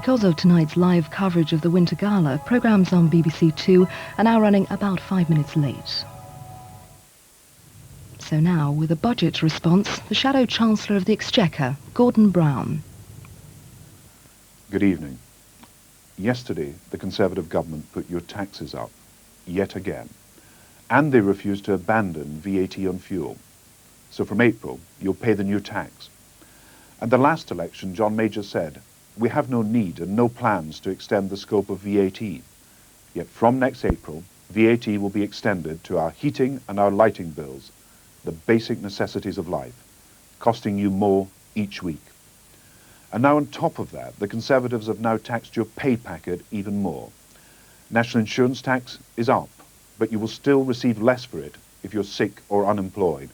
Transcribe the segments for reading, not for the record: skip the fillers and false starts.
Because of tonight's live coverage of the Winter Gala, programmes on BBC Two are now running about 5 minutes late. So now, with a budget response, the Shadow Chancellor of the Exchequer, Gordon Brown. Good evening. Yesterday, the Conservative government put your taxes up, yet again. And they refused to abandon VAT on fuel. So from April, you'll pay the new tax. At the last election, John Major said, "We have no need and no plans to extend the scope of VAT." Yet from next April, VAT will be extended to our heating and our lighting bills, the basic necessities of life, costing you more each week. And now on top of that, the Conservatives have now taxed your pay packet even more. National insurance tax is up, but you will still receive less for it if you're sick or unemployed.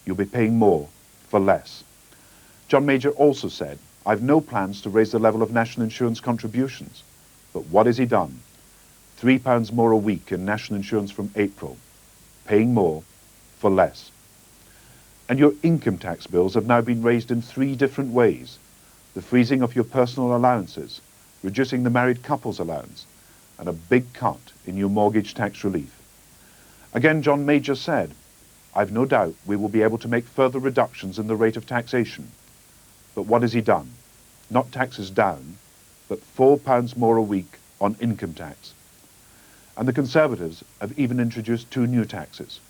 You'll be paying more for less. John Major also said, "I've no plans to raise the level of national insurance contributions." But what has he done? £3 more a week in national insurance from April, paying more for less. And your income tax bills have now been raised in 3 different ways. The freezing of your personal allowances, reducing the married couple's allowance, and a big cut in your mortgage tax relief. Again, John Major said, "I've no doubt we will be able to make further reductions in the rate of taxation." But what has he done? Not taxes down, but £4 more a week on income tax. And the Conservatives have even introduced 2 new taxes.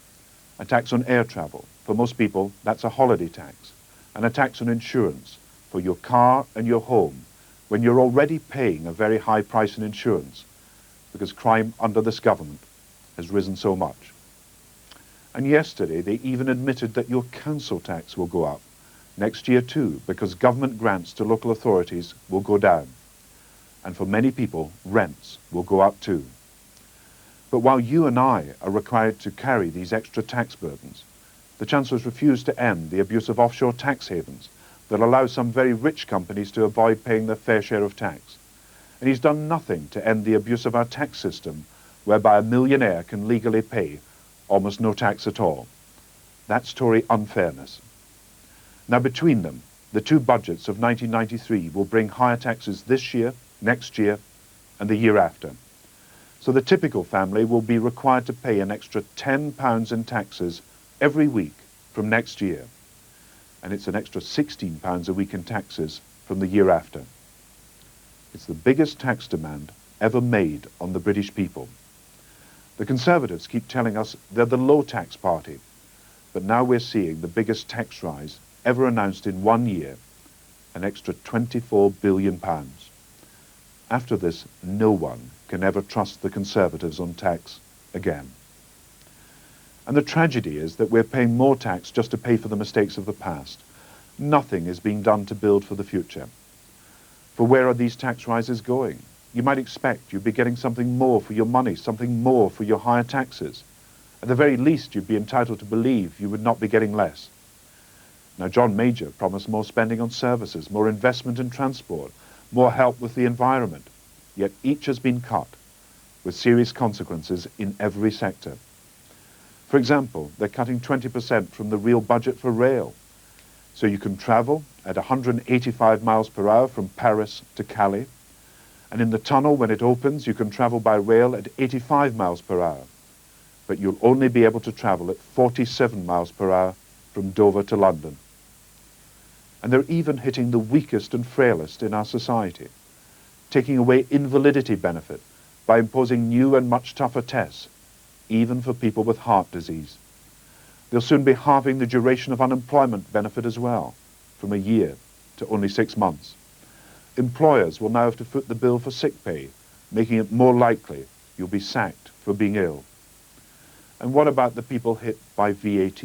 A tax on air travel. For most people, that's a holiday tax. And a tax on insurance for your car and your home when you're already paying a very high price in insurance because crime under this government has risen so much. And yesterday, they even admitted that your council tax will go up next year too, because government grants to local authorities will go down. And for many people, rents will go up too. But while you and I are required to carry these extra tax burdens, the Chancellor's refused to end the abuse of offshore tax havens that allow some very rich companies to avoid paying their fair share of tax. And he's done nothing to end the abuse of our tax system, whereby a millionaire can legally pay almost no tax at all. That's Tory unfairness. Now between them, the 2 budgets of 1993 will bring higher taxes this year, next year, and the year after. So the typical family will be required to pay an extra £10 in taxes every week from next year. And it's an extra £16 a week in taxes from the year after. It's the biggest tax demand ever made on the British people. The Conservatives keep telling us they're the low tax party, but now we're seeing the biggest tax rise ever announced in 1 year, an extra £24 billion. After this, no one can ever trust the Conservatives on tax again. And the tragedy is that we're paying more tax just to pay for the mistakes of the past. Nothing is being done to build for the future. For where are these tax rises going? You might expect you'd be getting something more for your money, something more for your higher taxes. At the very least, you'd be entitled to believe you would not be getting less. Now, John Major promised more spending on services, more investment in transport, more help with the environment, yet each has been cut, with serious consequences in every sector. For example, they're cutting 20% from the real budget for rail, so you can travel at 185 miles per hour from Paris to Calais, and in the tunnel, when it opens, you can travel by rail at 85 miles per hour, but you'll only be able to travel at 47 miles per hour from Dover to London. And they're even hitting the weakest and frailest in our society, taking away invalidity benefit by imposing new and much tougher tests, even for people with heart disease. They'll soon be halving the duration of unemployment benefit as well, from a year to only 6 months. Employers will now have to foot the bill for sick pay, making it more likely you'll be sacked for being ill. And what about the people hit by VAT?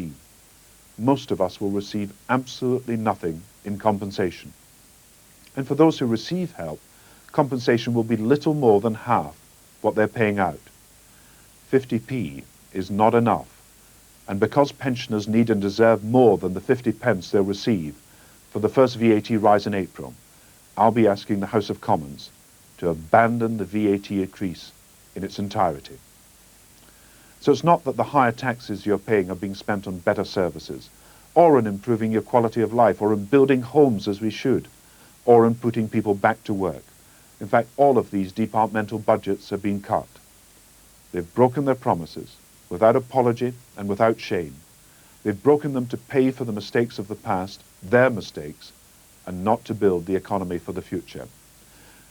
Most of us will receive absolutely nothing in compensation. And for those who receive help, compensation will be little more than half what they're paying out. 50p is not enough, and because pensioners need and deserve more than the 50p they'll receive for the first VAT rise in April, I'll be asking the House of Commons to abandon the VAT increase in its entirety. So it's not that the higher taxes you're paying are being spent on better services, or on improving your quality of life, or in building homes as we should, or in putting people back to work. In fact, all of these departmental budgets have been cut. They've broken their promises without apology and without shame. They've broken them to pay for the mistakes of the past, their mistakes, and not to build the economy for the future.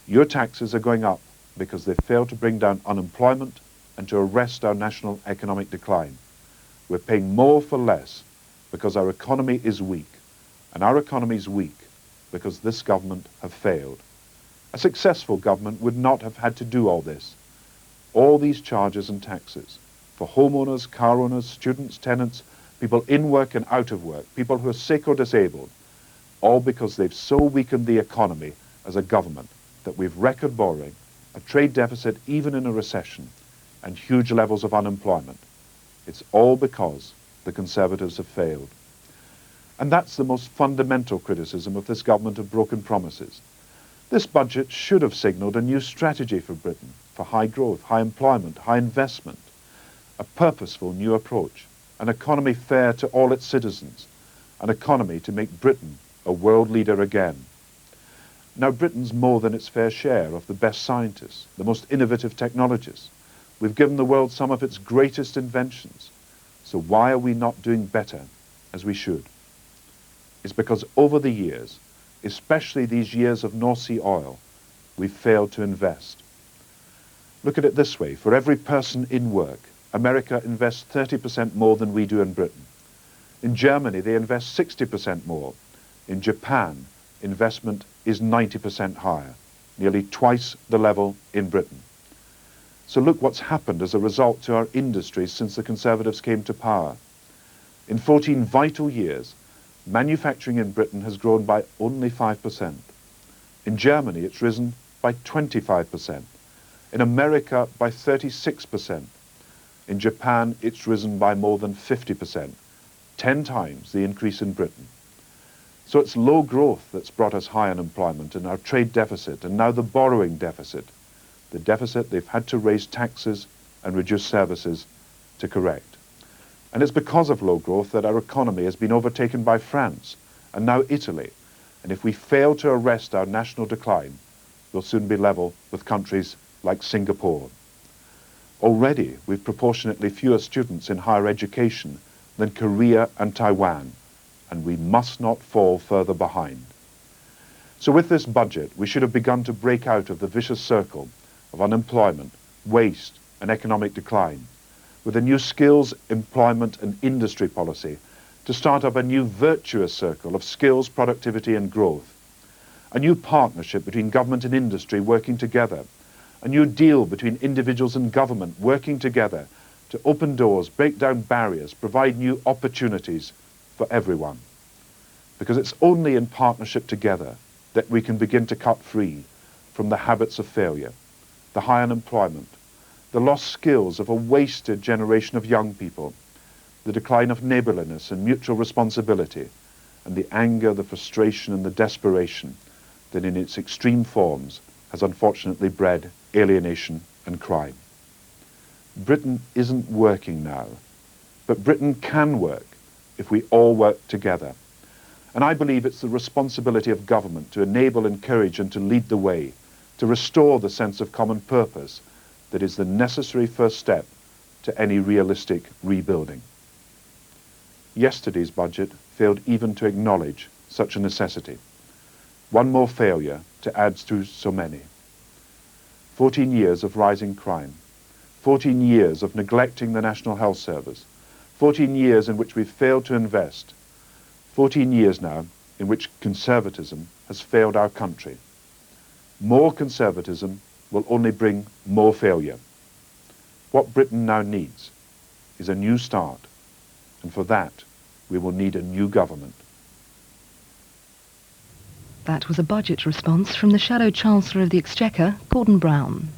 Your taxes are going up because they failed to bring down unemployment and to arrest our national economic decline. We're paying more for less because our economy is weak, and our economy is weak because this government have failed. A successful government would not have had to do all this. All these charges and taxes for homeowners, car owners, students, tenants, people in work and out of work, people who are sick or disabled, all because they've so weakened the economy as a government that we've record borrowing, a trade deficit even in a recession, and huge levels of unemployment. It's all because the Conservatives have failed. And that's the most fundamental criticism of this government of broken promises. This budget should have signalled a new strategy for Britain, for high growth, high employment, high investment, a purposeful new approach, an economy fair to all its citizens, an economy to make Britain a world leader again. Now, Britain's more than its fair share of the best scientists, the most innovative technologists. We've given the world some of its greatest inventions. So why are we not doing better as we should? It's because over the years, especially these years of North Sea oil, we've failed to invest. Look at it this way. For every person in work, America invests 30% more than we do in Britain. In Germany, they invest 60% more. In Japan, investment is 90% higher, nearly twice the level in Britain. So look what's happened as a result to our industries since the Conservatives came to power. In 14 vital years, manufacturing in Britain has grown by only 5%. In Germany, it's risen by 25%. In America, by 36%. In Japan, it's risen by more than 50%, 10 times the increase in Britain. So it's low growth that's brought us high unemployment and our trade deficit and now the borrowing deficit, the deficit they've had to raise taxes and reduce services to correct. And it's because of low growth that our economy has been overtaken by France and now Italy. And if we fail to arrest our national decline, we'll soon be level with countries like Singapore. Already, we've proportionately fewer students in higher education than Korea and Taiwan, and we must not fall further behind. So with this budget, we should have begun to break out of the vicious circle of unemployment, waste, and economic decline, with a new skills, employment, and industry policy to start up a new virtuous circle of skills, productivity, and growth, a new partnership between government and industry working together, a new deal between individuals and government working together to open doors, break down barriers, provide new opportunities for everyone. Because it's only in partnership together that we can begin to cut free from the habits of failure, the high unemployment, the lost skills of a wasted generation of young people, the decline of neighbourliness and mutual responsibility, and the anger, the frustration, and the desperation that in its extreme forms has unfortunately bred alienation and crime. Britain isn't working now, but Britain can work if we all work together. And I believe it's the responsibility of government to enable, encourage, and to lead the way, to restore the sense of common purpose that is the necessary first step to any realistic rebuilding. Yesterday's budget failed even to acknowledge such a necessity. One more failure to add to so many. 14 years of rising crime, 14 years of neglecting the National Health Service, 14 years in which we've failed to invest, 14 years now in which conservatism has failed our country. More conservatism will only bring more failure. What Britain now needs is a new start, and for that we will need a new government. That was a budget response from the Shadow Chancellor of the Exchequer, Gordon Brown.